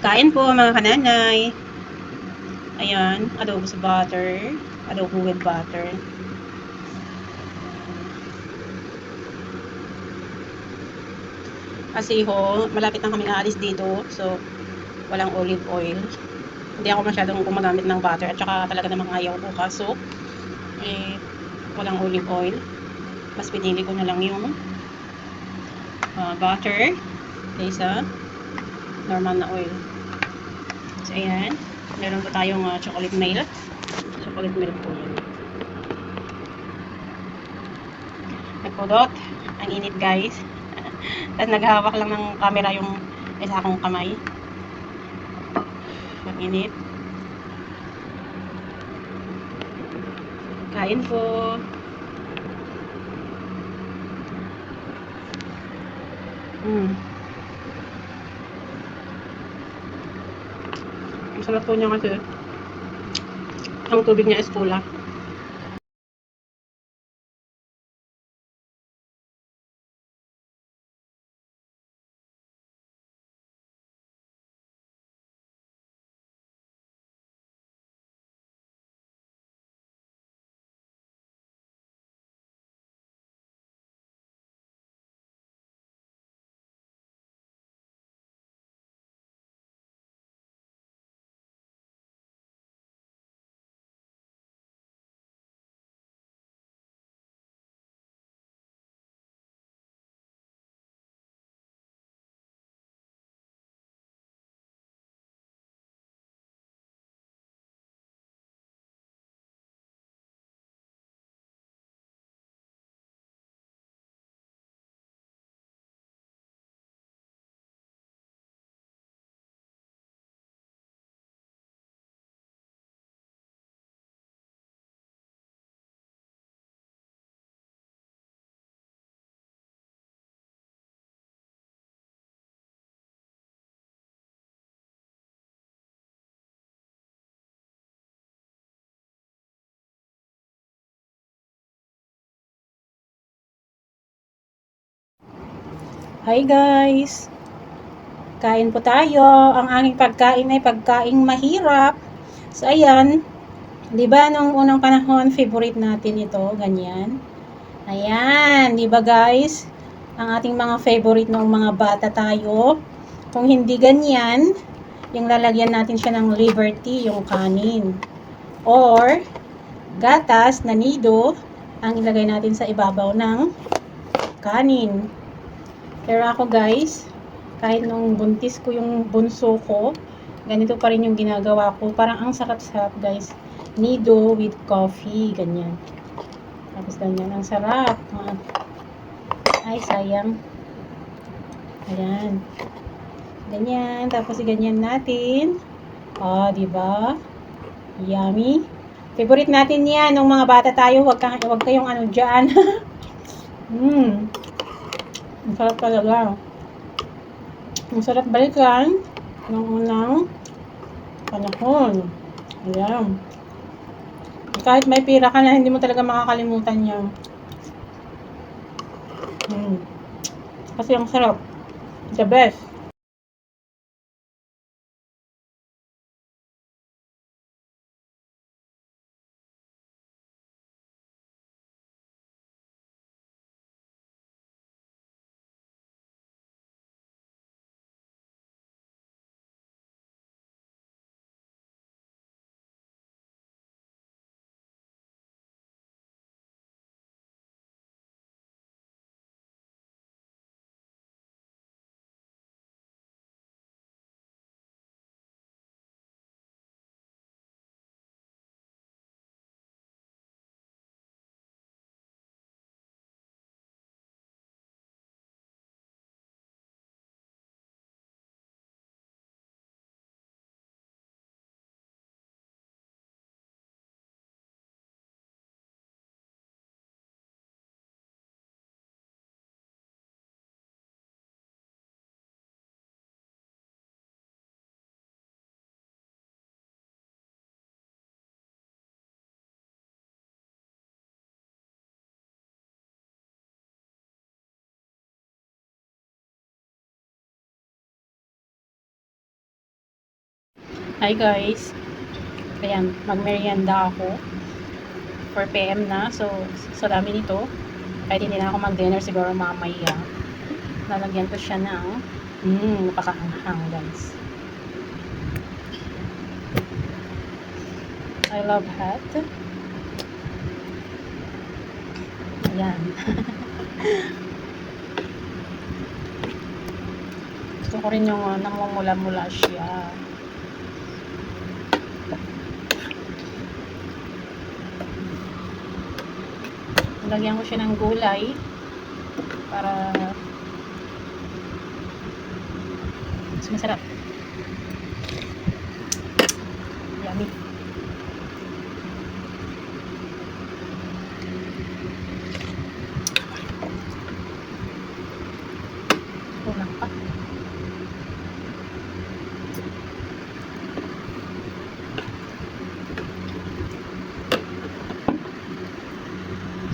Kain po mga kananay. Ayan, adobo sa butter. Adobo with butter. Kasi ho, malapit na kaming aalis dito. So, walang olive oil. Hindi ako masyadong gumagamit ng butter. At saka talaga namang ayaw ko. Kaso, walang olive oil. Mas pinili ko na lang yung butter kaysa normal na oil. So, ayan. Meron po tayong chocolate milk. Chocolate milk po yun. Nagpudot. Ang init guys. Tapos naghahawak lang ng camera yung isa kong kamay. Ang init. Kain po. Ang sarap po niya kasi ang tubig niya is pula. Hi guys! Kain po tayo. Ang aking pagkain ay pagkaing mahirap. So ayan, 'di ba nung unang panahon favorite natin ito, ganyan. Ayan, 'di ba guys? Ang ating mga favorite noong mga bata tayo. Kung hindi ganyan, yung lalagyan natin siya ng Liberty, yung kanin. Or gatas na nido ang ilagay natin sa ibabaw ng kanin. Pero ako guys, kahit nung buntis ko yung bunso ko, ganito pa rin yung ginagawa ko. Parang ang sarap-sarap guys. Nido with coffee, ganyan. Tapos ganyan, ang sarap. Ay, sayang. Ayan. Ganyan, tapos ganyan natin. Oh, di ba? Yummy. Favorite natin 'yan nung mga bata tayo, wag kayong ano diyan. Ang sarap talaga. Ang sarap balikan ng unang panahon. Ayan. Kahit may pira ka na, hindi mo talaga makakalimutan yan. Kasi ang sarap. The best. Hi guys. Ayan, magmerienda ako. 4 PM na. So, sa dami nito, kahit hindi na ako mag-dinner siguro mamaya. Lalagyan ko siya ng napakaanghang guys. I love hot. Ayan. Gusto ko rin yung namumula-mula siya. Lagyan ko siya ng gulay para mas masarap. Yummy. Kulang pa.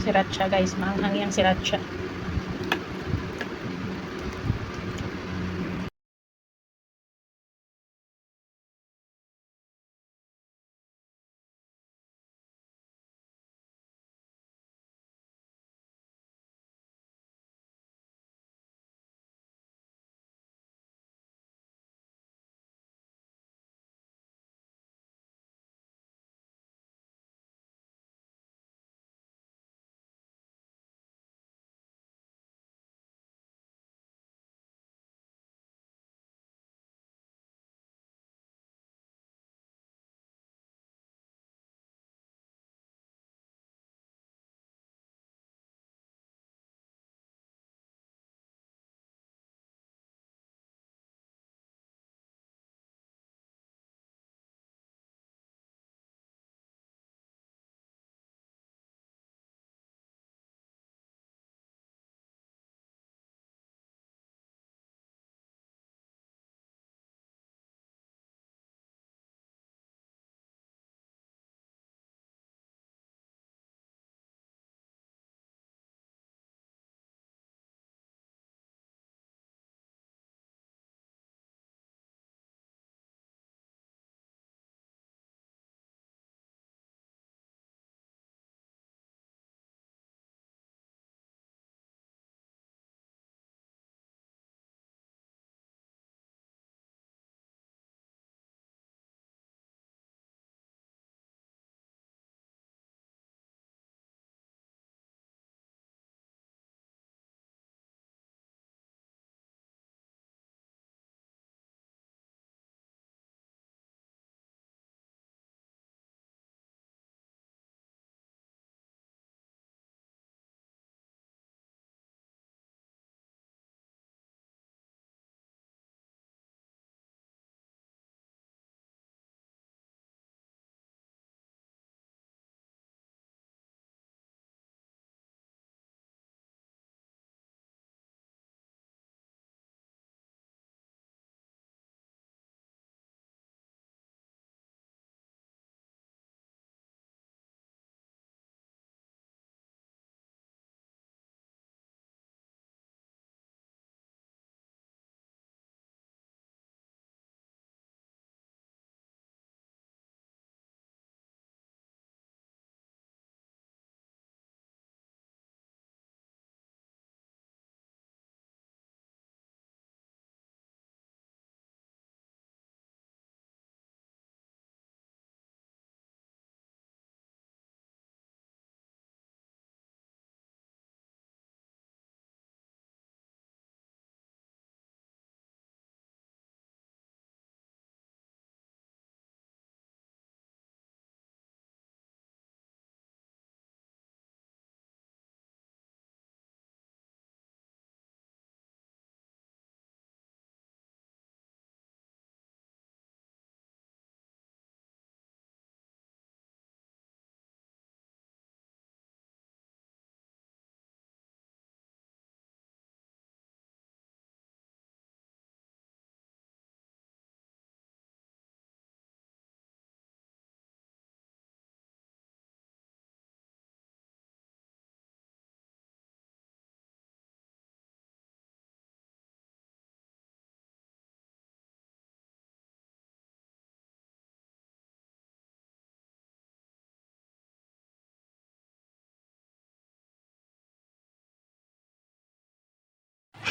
Sriracha guys, maanghang yung sriracha.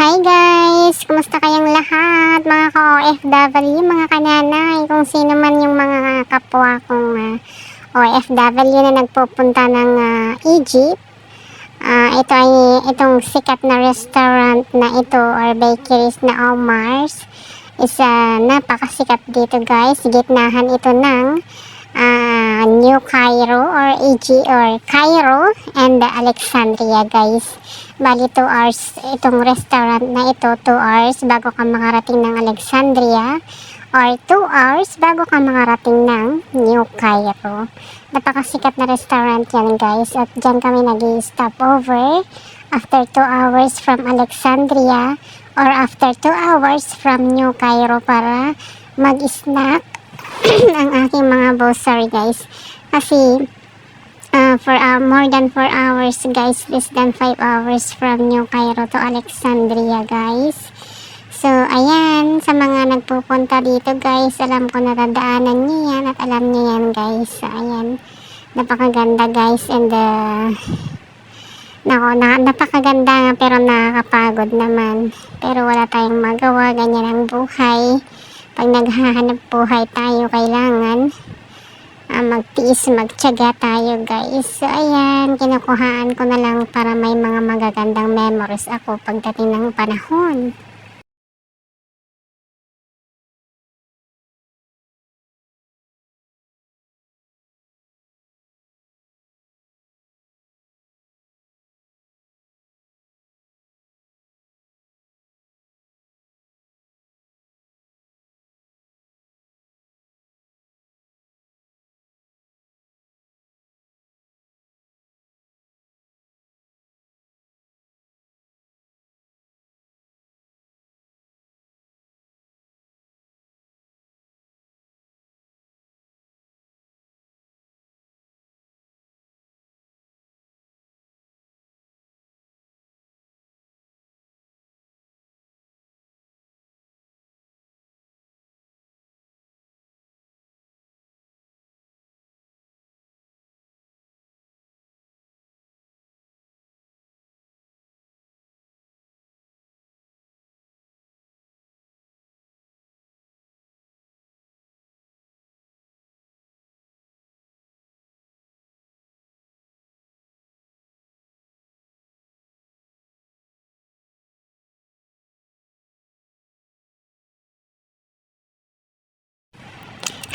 Hi guys! Kumusta kayong lahat? Mga ka-OFW, mga kananay, kung sino man yung mga kapwa kong OFW na nagpupunta ng Egypt. Itong sikat na restaurant na ito or bakeries na Omar's is napakasikat dito guys. Gitnahan ito ng New Cairo or Cairo and Alexandria guys. Bali 2 hours itong restaurant na ito, 2 hours bago ka makarating ng Alexandria or 2 hours bago ka makarating ng New Cairo. Napakasikat na restaurant yan guys, at dyan kami nag-stop over after 2 hours from Alexandria or after 2 hours from New Cairo para mag-snack ang aking mga grocery guys. Kasi for more than 4 hours guys, less than 5 hours from New Cairo to Alexandria guys. So ayan, sa mga nagpupunta dito guys, alam ko natadaanan niyo yan at alam niyo yan guys. So ayan, napakaganda guys, and napakaganda nga pero nakakapagod naman. Pero wala tayong magawa, ganyan ang buhay. Pag naghahanap buhay tayo, kailangan magtiis, magtiyaga tayo guys. So ayan, kinukuhaan ko na lang para may mga magagandang memories ako pagdating ng panahon.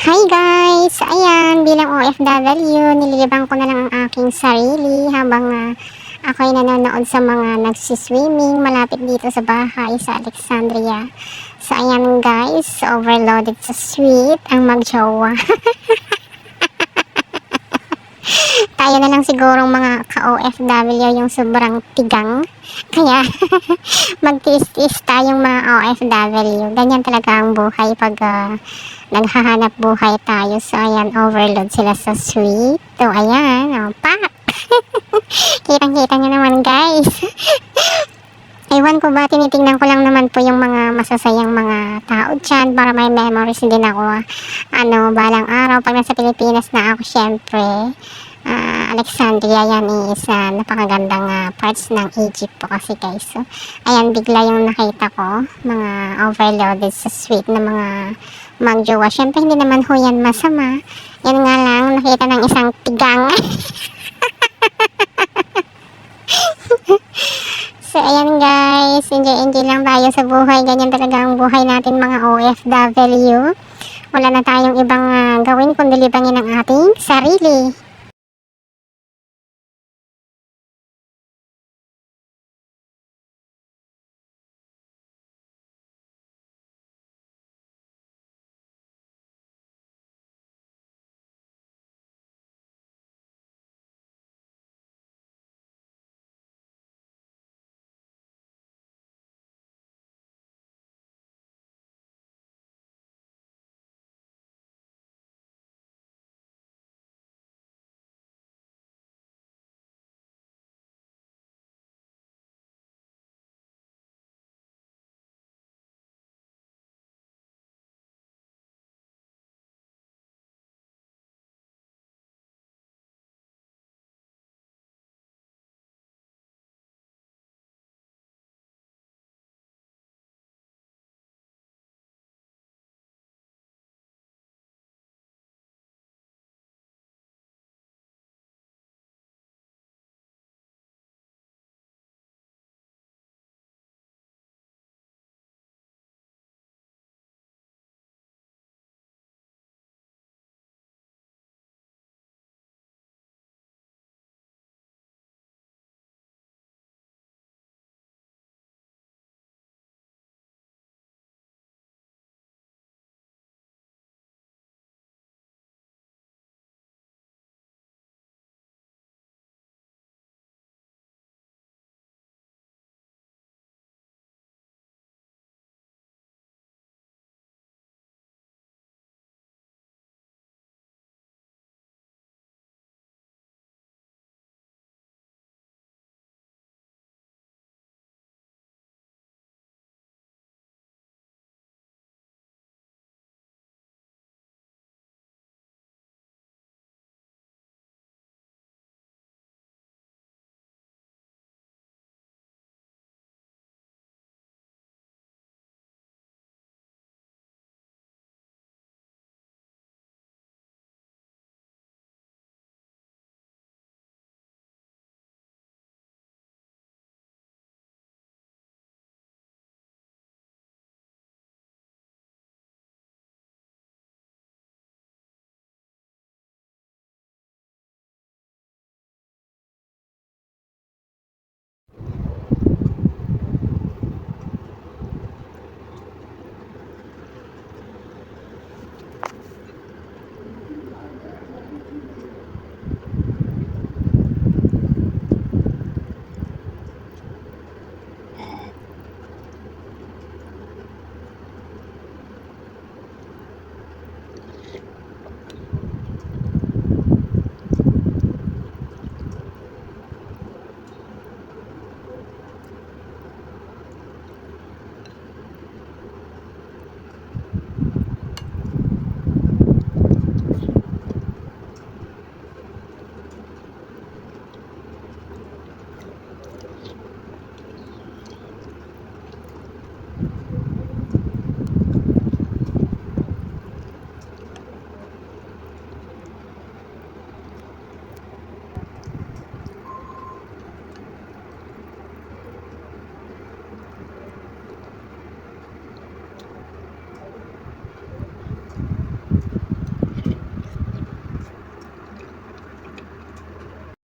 Hi guys! Ayan, bilang OFW, nililibang ko na lang ang aking sarili habang ako'y nanonood sa mga nagsiswimming malapit dito sa bahay sa Alexandria. So ayan guys, overloaded sa sweet ang magjowa. Tayo na lang sigurong mga ka-OFW yung sobrang tigang. Kaya magtiis-tiis tayong mga OFW. Ganyan talaga ang buhay pag naghahanap buhay tayo. So ayan, overload sila sa sweet. So ayan, pak! Kitang-kita nyo naman guys. Ewan ko ba, tinitingnan ko lang naman po yung mga masasayang mga tao dyan para may memories din ako. Balang araw pag nasa Pilipinas na ako, syempre Alexandria yan is napakagandang parts ng Egypt po kasi guys. So ayan, bigla yung nakita ko mga overloaded sa sweet na mga magjowa. Syempre hindi naman ho yan masama, yan nga lang nakita ng isang tigang. So ayan guys, enjoy lang tayo sa buhay. Ganyan talaga ang buhay natin mga OFW. Wala na tayong ibang gawin kundi libangin ang ating sarili.